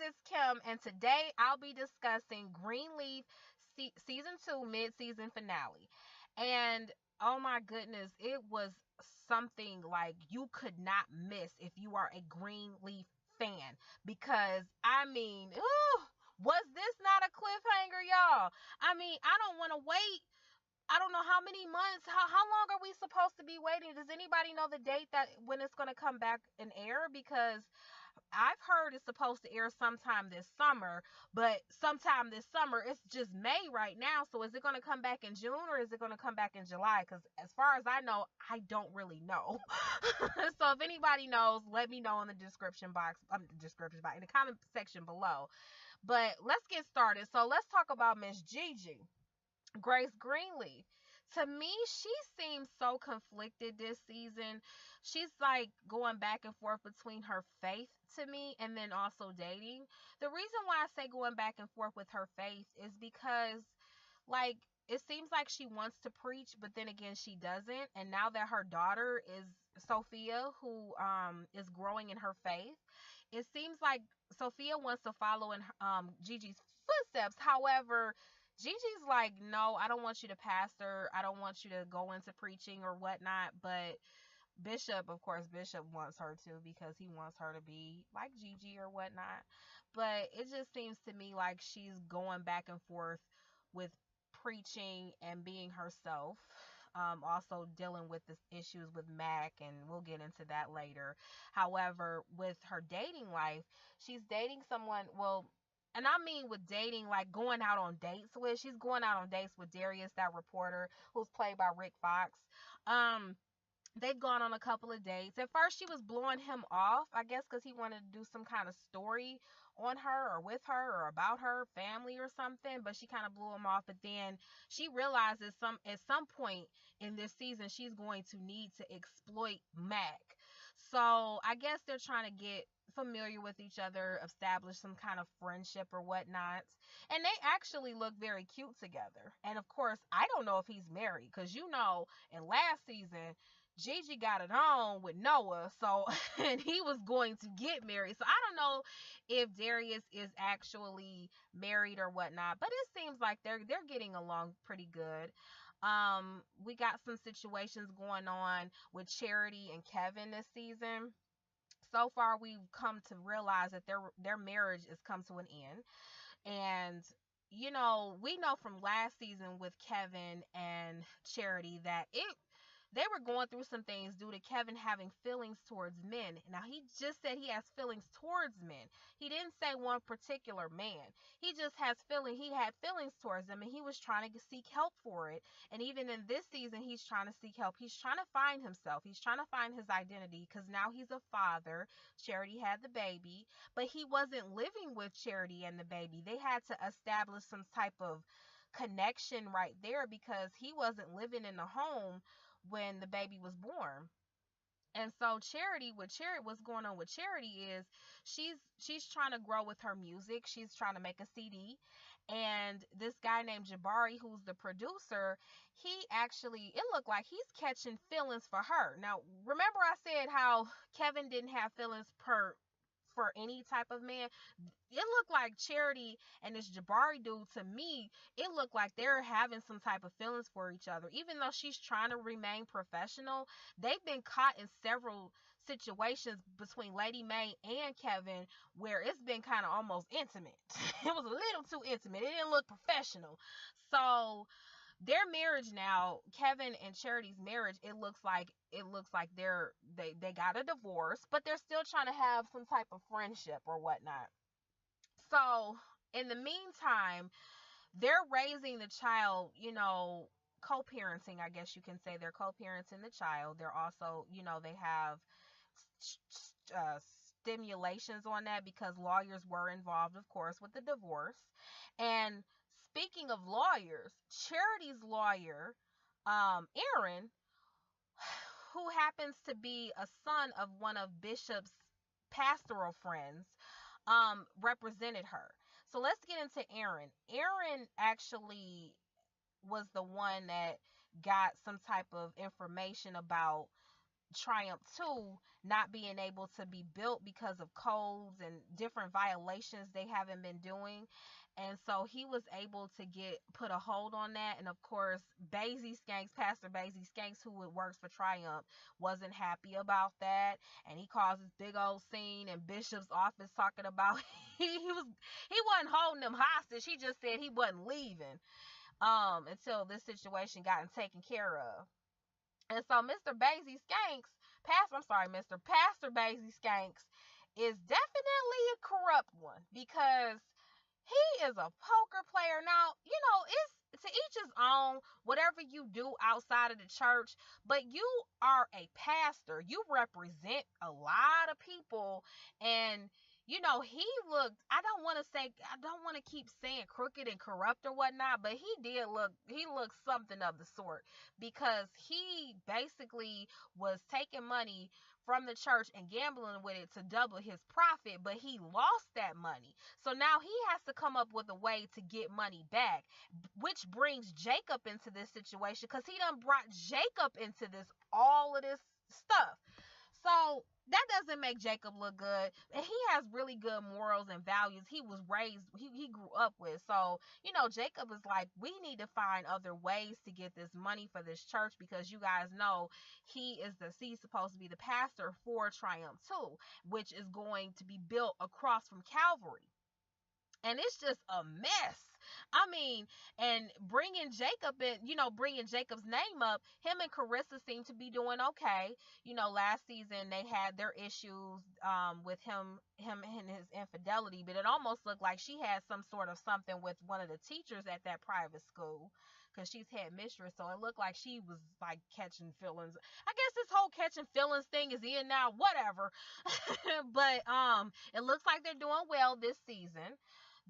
it's Kim, and today I'll be discussing Greenleaf season 2 mid-season finale. And oh my goodness, it was something like you could not miss if you are a Greenleaf fan, because I mean, ooh, was this not a cliffhanger, y'all? I mean, I don't want to wait. I don't know how many months. How long are we supposed to be waiting? Does anybody know the date that when it's going to come back and air? Because I've heard it's supposed to air sometime this summer, but sometime this summer, it's just May right now. So is it going to come back in June or is it going to come back in July? Because as far as I know, I don't really know. So if anybody knows, let me know in the description box, in the comment section below. But let's get started. So let's talk about Miss Gigi. Grace Greenleaf. To me, she seems so conflicted this season. She's like going back and forth between her faith to me and then also dating. The reason why I say going back and forth with her faith is because, like, it seems like she wants to preach, but then again, she doesn't. And now that her daughter is Sophia, who is growing in her faith, it seems like Sophia wants to follow in Gigi's footsteps. However, Gigi's like, no, I don't want you to pastor. I don't want you to go into preaching or whatnot. But Bishop, of course, Bishop wants her to, because he wants her to be like Gigi or whatnot. But it just seems to me like she's going back and forth with preaching and being herself. Also dealing with the issues with Mac, and we'll get into that later. However, with her dating life, she's dating someone, well, and I mean with dating, like going out on dates with. She's going out on dates with Darius, that reporter, who's played by Rick Fox. They've gone on a couple of dates. At first, she was blowing him off, I guess, because he wanted to do some kind of story on her or with her or about her family or something. But she kind of blew him off. But then she realizes at some point in this season, she's going to need to exploit Mac. So I guess they're trying to get familiar with each other, establish some kind of friendship or whatnot. And they actually look very cute together. And of course, I don't know if he's married, because in last season, Gigi got it on with Noah, so and he was going to get married. So I don't know if Darius is actually married or whatnot, but it seems like they're getting along pretty good. We got some situations going on with Charity and Kevin this season. So far, we've come to realize that their marriage has come to an end, and we know from last season with Kevin and Charity that they were going through some things due to Kevin having feelings towards men. Now, he just said he has feelings towards men. He didn't say one particular man. He just he had feelings towards them, and he was trying to seek help for it. And even in this season, he's trying to seek help. He's trying to find himself. He's trying to find his identity, because now he's a father. Charity had the baby, but he wasn't living with Charity and the baby. They had to establish some type of connection right there, because he wasn't living in the home when the baby was born. And so what's going on with Charity is she's trying to grow with her music. She's trying to make a CD. And this guy named Jabari, who's the producer, it looked like he's catching feelings for her. Now, remember I said how Kevin didn't have feelings for any type of man? It looked like Charity and this Jabari dude, to me, it looked like they're having some type of feelings for each other. Even though she's trying to remain professional, they've been caught in several situations between Lady Mae and Kevin where it's been kind of almost intimate. It was a little too intimate. It didn't look professional. So their marriage now, Kevin and Charity's marriage, it looks like they got a divorce, but they're still trying to have some type of friendship or whatnot. So in the meantime, they're raising the child, co-parenting, I guess you can say. They're co-parenting the child. They're also, they have stimulations on that, because lawyers were involved, of course, with the divorce. And speaking of lawyers, Charity's lawyer, Aaron, who happens to be a son of one of Bishop's pastoral friends, represented her. So let's get into Aaron. Aaron actually was the one that got some type of information about Triumph 2 not being able to be built because of codes and different violations they haven't been doing. And so he was able to get put a hold on that. And of course, Basie Skanks, Pastor Basie Skanks, who works for Triumph, wasn't happy about that. And he caused this big old scene in Bishop's office talking about he wasn't holding them hostage. He just said he wasn't leaving until this situation gotten taken care of. And so Mr. Basie Skanks, Mr. Pastor Basie Skanks is definitely a corrupt one because he is a poker player. Now, it's to each his own, whatever you do outside of the church, but you are a pastor. You represent a lot of people. And he looked, I don't want to keep saying crooked and corrupt or whatnot, but he looked something of the sort because he basically was taking money from the church and gambling with it to double his profit, but he lost that money. So now he has to come up with a way to get money back, which brings Jacob into this situation because he done brought Jacob into all of this stuff. So that doesn't make Jacob look good. And he has really good morals and values he grew up with. So, Jacob is like, we need to find other ways to get this money for this church because you guys know he's supposed to be the pastor for Triumph 2, which is going to be built across from Calvary. And it's just a mess. I mean, and bringing Jacob's name up, him and Carissa seem to be doing okay. Last season they had their issues with him and his infidelity, but it almost looked like she had some sort of something with one of the teachers at that private school because she's head mistress. So it looked like she was like catching feelings. I guess this whole catching feelings thing is in now, whatever. But it looks like they're doing well this season.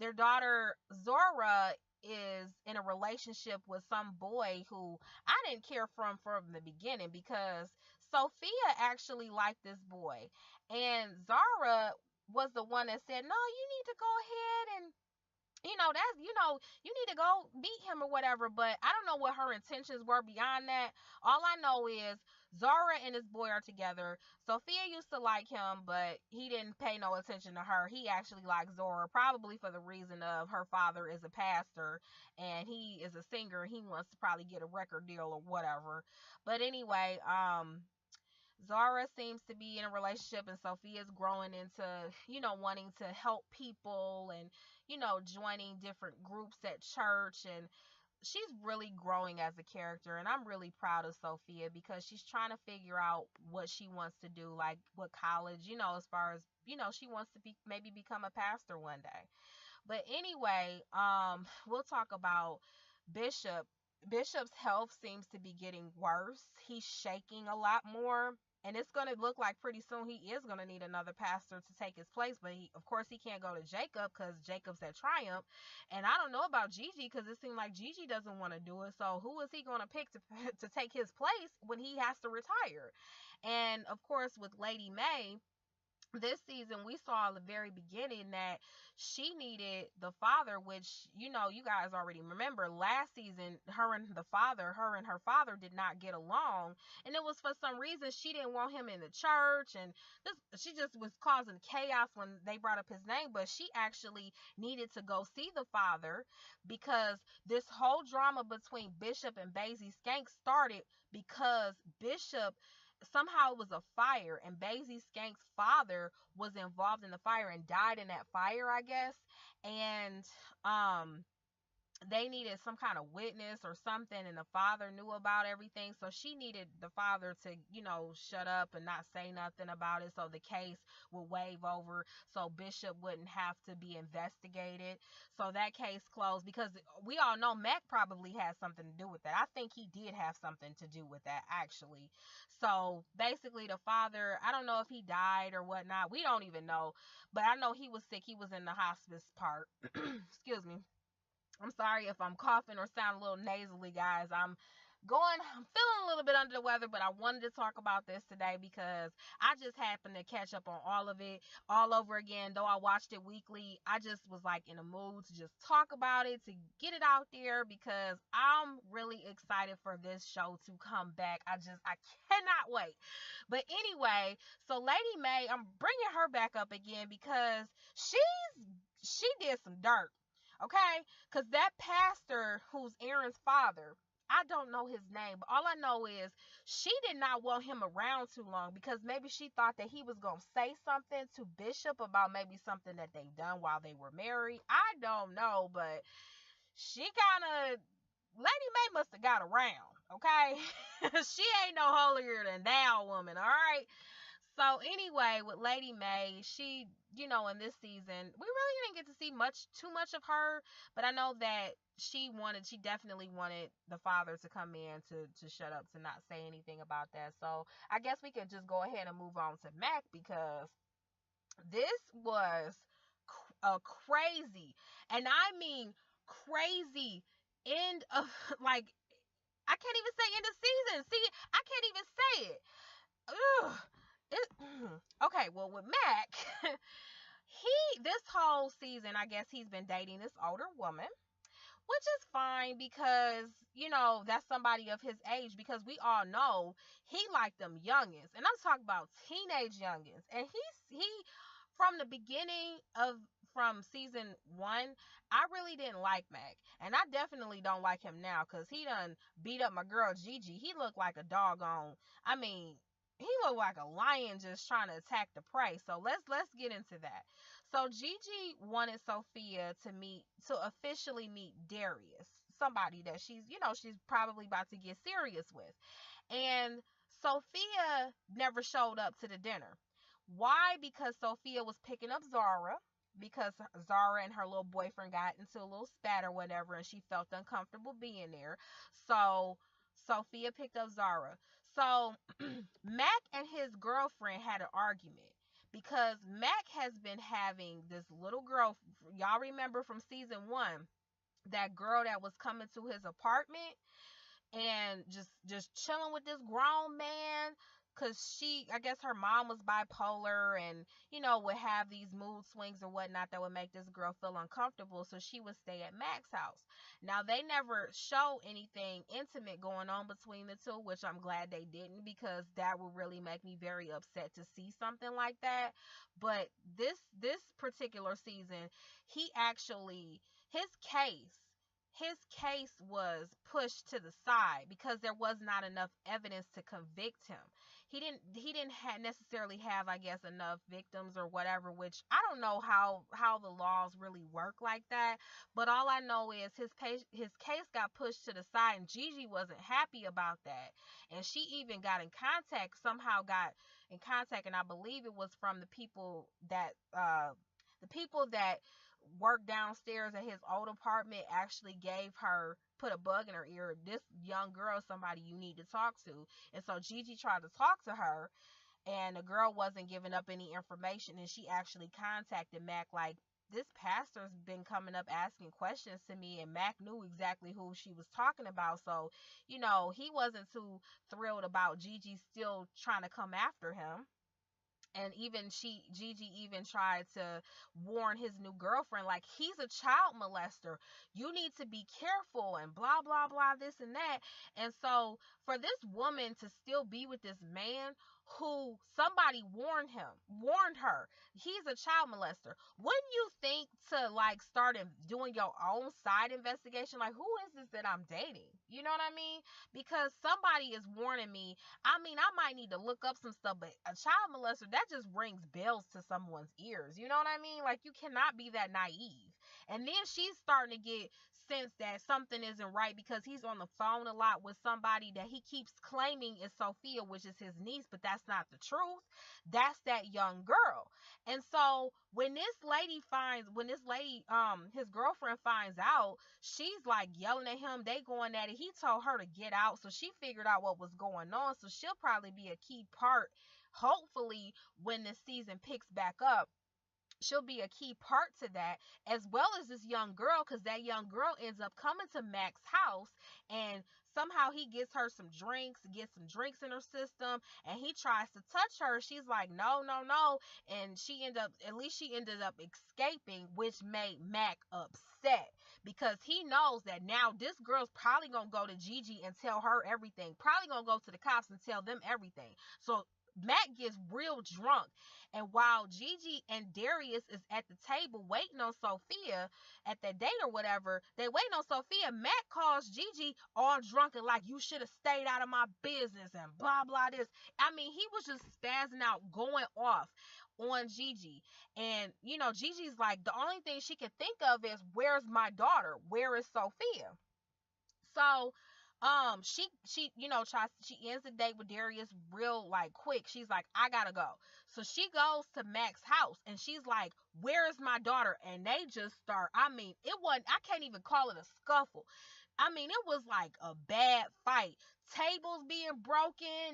Their daughter Zora is in a relationship with some boy who I didn't care from the beginning because Sophia actually liked this boy, and Zara was the one that said, "No, you need to go ahead and you need to go beat him or whatever." But I don't know what her intentions were beyond that. All I know is Zara and his boy are together. Sophia used to like him, but he didn't pay no attention to her. He actually likes Zora, probably for the reason of her father is a pastor and he is a singer. He wants to probably get a record deal or whatever. But anyway, Zara seems to be in a relationship and Sophia's growing into, wanting to help people and, joining different groups at church, and she's really growing as a character, and I'm really proud of Sophia because she's trying to figure out what she wants to do, like what college, as far as, she wants to maybe become a pastor one day. But anyway, we'll talk about Bishop. Bishop's health seems to be getting worse. He's shaking a lot more. And it's going to look like pretty soon he is going to need another pastor to take his place. But of course, he can't go to Jacob because Jacob's at Triumph. And I don't know about Gigi because it seems like Gigi doesn't want to do it. So who is he going to pick to take his place when he has to retire? And of course, with Lady Mae, this season we saw in the very beginning that she needed the father, which you guys already remember last season her and her father did not get along, and it was for some reason she didn't want him in the church, and she just was causing chaos when they brought up his name. But she actually needed to go see the father because this whole drama between Bishop and Basie Skank started because Bishop, somehow it was a fire and Basie Skank's father was involved in the fire and died in that fire, I guess. And they needed some kind of witness or something, and the father knew about everything, so she needed the father to shut up and not say nothing about it so the case would wave over, so Bishop wouldn't have to be investigated. So that case closed because we all know Mac probably has something to do with that. I think he did have something to do with that, actually. So basically the father, I don't know if he died or whatnot, we don't even know, but I know he was sick. He was in the hospice part. Excuse me. I'm sorry if I'm coughing or sound a little nasally, guys. I'm I'm feeling a little bit under the weather, but I wanted to talk about this today because I just happened to catch up on all of it all over again. Though I watched it weekly, I just was like in a mood to just talk about it, to get it out there because I'm really excited for this show to come back. I cannot wait. But anyway, so Lady Mae, I'm bringing her back up again because she did some dirt. Okay? Because that pastor who's Aaron's father, I don't know his name, but all I know is she did not want him around too long because maybe she thought that he was going to say something to Bishop about maybe something that they done while they were married. I don't know, but she kind of, Lady Mae must have got around, okay? She ain't no holier than thou woman, all right? So anyway, with Lady Mae, she, in this season, we really didn't get to see too much of her, but I know that she definitely wanted the father to come in to shut up, to not say anything about that. So I guess we could just go ahead and move on to Mac because this was a crazy, and I mean crazy end of like, I can't even say end of season. See, I can't even say it. Ugh. It, okay, well with Mac, this whole season, I guess he's been dating this older woman, which is fine because that's somebody of his age. Because we all know he liked them youngins, and I'm talking about teenage youngins. And he from the beginning of from season 1, I really didn't like Mac, and I definitely don't like him now because he done beat up my girl Gigi. He looked like a doggone. I mean, he looked like a lion just trying to attack the prey. So let's get into that. So Gigi wanted Sophia to officially meet Darius, somebody that she's probably about to get serious with. And Sophia never showed up to the dinner. Why? Because Sophia was picking up Zara, because Zara and her little boyfriend got into a little spat or whatever, and she felt uncomfortable being there. So Sophia picked up Zara. So Mac and his girlfriend had an argument because Mac has been having this little girl. Y'all remember from season 1, that girl that was coming to his apartment and just chilling with this grown man, because I guess her mom was bipolar, and would have these mood swings or whatnot that would make this girl feel uncomfortable, so she would stay at Mac's house. Now they never show anything intimate going on between the two, which I'm glad they didn't, because that would really make me very upset to see something like that. But this particular season, he actually, his case his case was pushed to the side because there was not enough evidence to convict him. He didn't necessarily have, I guess, enough victims or whatever, which I don't know how the laws really work like that. But all I know is his case got pushed to the side, and Gigi wasn't happy about that. And she even got in contact, and I believe it was from the people that worked downstairs at his old apartment, actually put a bug in her ear. This young girl is somebody you need to talk to. And so Gigi tried to talk to her, and the girl wasn't giving up any information, and she actually contacted Mac like, this pastor's been coming up asking questions to me, and Mac knew exactly who she was talking about. So he wasn't too thrilled about Gigi still trying to come after him. And even Gigi even tried to warn his new girlfriend, like, he's a child molester, you need to be careful, and blah blah blah, this and that. And so for this woman to still be with this man who somebody warned her, he's a child molester, wouldn't you think to like start doing your own side investigation, like, who is this that I'm dating? You know what I mean? Because somebody is warning me. I mean, I might need to look up some stuff, but a child molester, that just rings bells to someone's ears. You know what I mean? Like, you cannot be that naive. And then she's starting to get sense that something isn't right because he's on the phone a lot with somebody that he keeps claiming is Sophia, which is his niece, but that's not the truth. That's that young girl. And so when his girlfriend finds out, she's like yelling at him. They going at it. He told her to get out, so she figured out what was going on. So she'll probably be a key part. Hopefully, when this season picks back up, she'll be a key part to that, as well as this young girl, because that young girl ends up coming to Mac's house and somehow he gets her some drinks, gets some drinks in her system, and he tries to touch her. She's like, no, no, no. And at least she ended up escaping, which made Mac upset because he knows that now this girl's probably gonna go to Gigi and tell her everything. Probably gonna go to the cops and tell them everything. So Mac gets real drunk, and while Gigi and Darius is at the table waiting on Sophia at that date or whatever, they waiting on Sophia. Mac calls Gigi all drunk and like, you should have stayed out of my business and blah blah this. I mean, he was just spazzing out, going off on Gigi. And Gigi's like, the only thing she can think of is, where's my daughter? Where is Sophia? So she ends the date with Darius real like quick. She's like, I gotta go. So she goes to Mac's house and she's like, where is my daughter? And they just start, I mean, it wasn't, I can't even call it a scuffle. I mean, it was like a bad fight. Tables being broken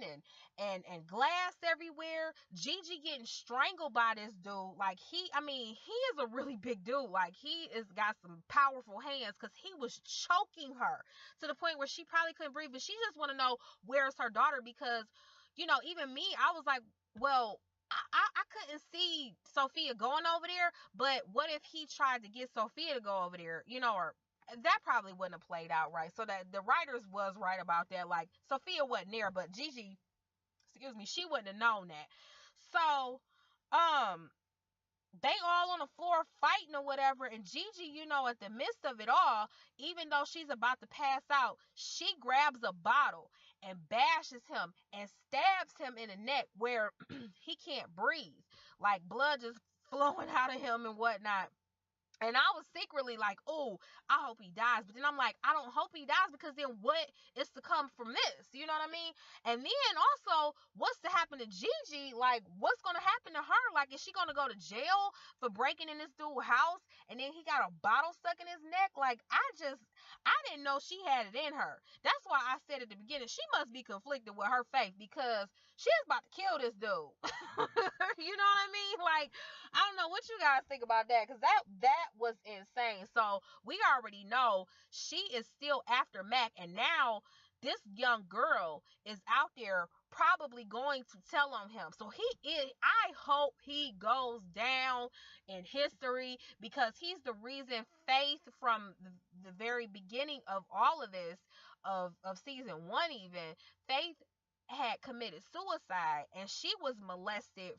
and glass everywhere. Gigi getting strangled by this dude. Like, he is a really big dude. Like, he is got some powerful hands because he was choking her to the point where she probably couldn't breathe. But she just want to know, where's her daughter, because even me, I was like, well, I couldn't see Sophia going over there, but what if he tried to get Sophia to go over there, or that probably wouldn't have played out right. So that the writers was right about that. Like, Sophia wasn't there, but Gigi, excuse me, she wouldn't have known that. So, they all on the floor fighting or whatever, and Gigi, at the midst of it all, even though she's about to pass out, she grabs a bottle and bashes him and stabs him in the neck where he can't breathe, like blood just flowing out of him and whatnot. And I was secretly like, oh, I hope he dies. But then I'm like, I don't hope he dies, because then what is to come from this? You know what I mean? And then also, what's to happen to Gigi? Like, what's going to happen to her? Like, is she going to go to jail for breaking in this dude's house? And then he got a bottle stuck in his neck? Like, I didn't know she had it in her. That's why I said at the beginning, she must be conflicted with her faith, because she's about to kill this dude. You know what I mean? Like, I don't know what you guys think about that, because that was insane. So we already know she is still after Mac, and now this young girl is out there probably going to tell on him. So I hope he goes down in history, because he's the reason Faith, from the very beginning of all of this, of season one even, Faith had committed suicide, and she was molested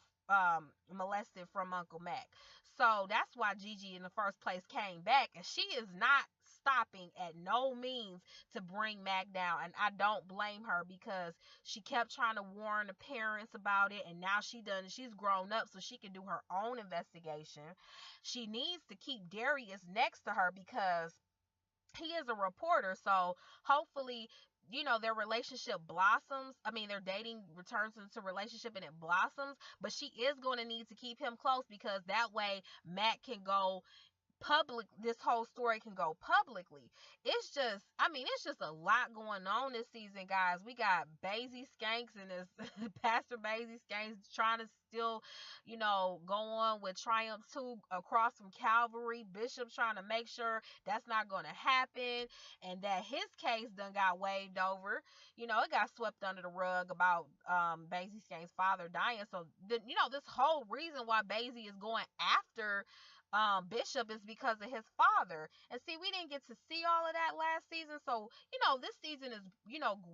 from Uncle Mac. So that's why Gigi in the first place came back, and she is not stopping at no means to bring Mac down. And I don't blame her, because she kept trying to warn the parents about it, and now she's grown up, so she can do her own investigation. She needs to keep Darius next to her, because he is a reporter. So hopefully, their relationship blossoms. I mean, their dating returns into relationship and it blossoms. But she is going to need to keep him close, because that way Matt can go public. This whole story can go publicly. It's just a lot going on this season, guys. We got Basie Skanks and this Pastor Basie Skanks trying to still, go on with Triumph 2 across from Calvary. Bishop trying to make sure that's not going to happen, and that his case done got waved over. It got swept under the rug about Basie Skanks' father dying. So this whole reason why Basie is going after Bishop is because of his father. And see, we didn't get to see all of that last season. So, this season is,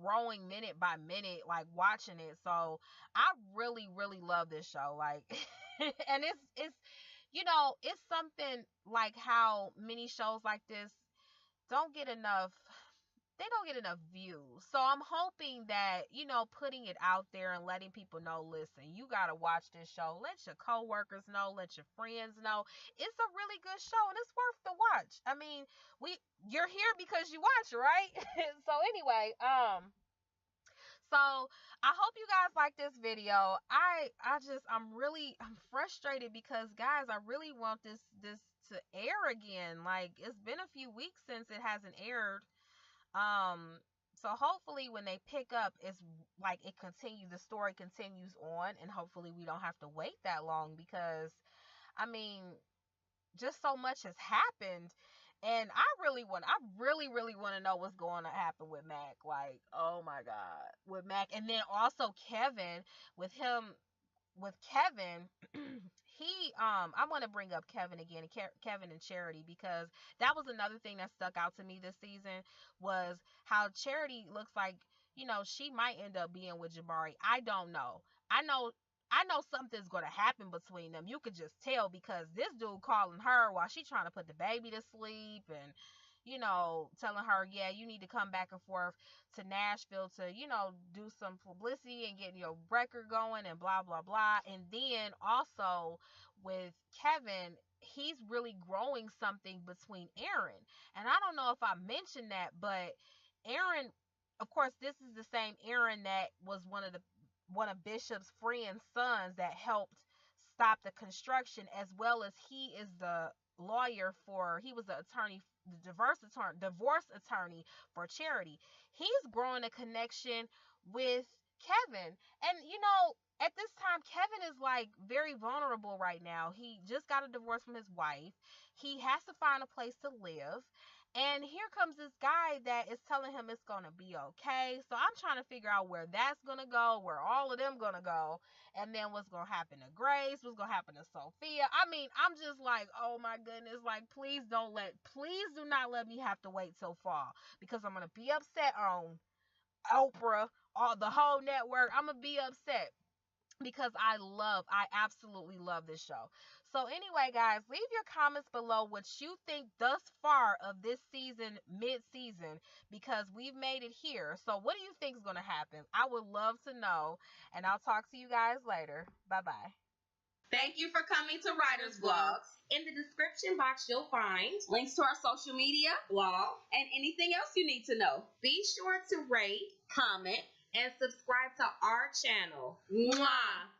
growing minute by minute, like watching it. So I really, really love this show. Like, and it's something like how many shows like this don't get enough they don't get enough views. So I'm hoping that, putting it out there and letting people know, listen, you got to watch this show. Let your coworkers know, let your friends know. It's a really good show, and it's worth the watch. I mean, you're here because you watch, right? So anyway, so I hope you guys like this video. I'm frustrated, because guys, I really want this to air again. Like, it's been a few weeks since it hasn't aired. So hopefully when they pick up, it's like the story continues on, and hopefully we don't have to wait that long, because I mean, just so much has happened. And I really want to know what's going to happen with Mac. Like, oh my God, with Mac, and then also Kevin, with him, with Kevin, he I want to bring up Kevin again, Kevin and Charity, because that was another thing that stuck out to me this season, was how Charity looks like, she might end up being with Jabari. I don't know. I know I know something's gonna happen between them. You could just tell, because this dude calling her while she trying to put the baby to sleep, and telling her, yeah, you need to come back and forth to Nashville to, do some publicity and get your record going and blah blah blah. And then also with Kevin, he's really growing something between Aaron. And I don't know if I mentioned that, but Aaron, of course, this is the same Aaron that was one of Bishop's friend's sons that helped stop the construction, as well as he is the lawyer for he was the attorney, the divorce attorney for Charity. He's growing a connection with Kevin. And at this time, Kevin is like very vulnerable right now. He just got a divorce from his wife. He has to find a place to live. And here comes this guy that is telling him it's going to be okay. So I'm trying to figure out where that's going to go, where all of them going to go, and then what's going to happen to Grace, what's going to happen to Sophia. I mean, I'm just like, oh my goodness, like, please do not let me have to wait till fall, because I'm going to be upset on Oprah, or the whole network. I'm going to be upset, because I absolutely love this show. So anyway, guys, leave your comments below what you think thus far of this season, mid-season, because we've made it here. So what do you think is going to happen? I would love to know, and I'll talk to you guys later. Bye-bye. Thank you for coming to Writer's Vlogs. In the description box, you'll find links to our social media, blog, and anything else you need to know. Be sure to rate, comment, and subscribe to our channel. Mwah!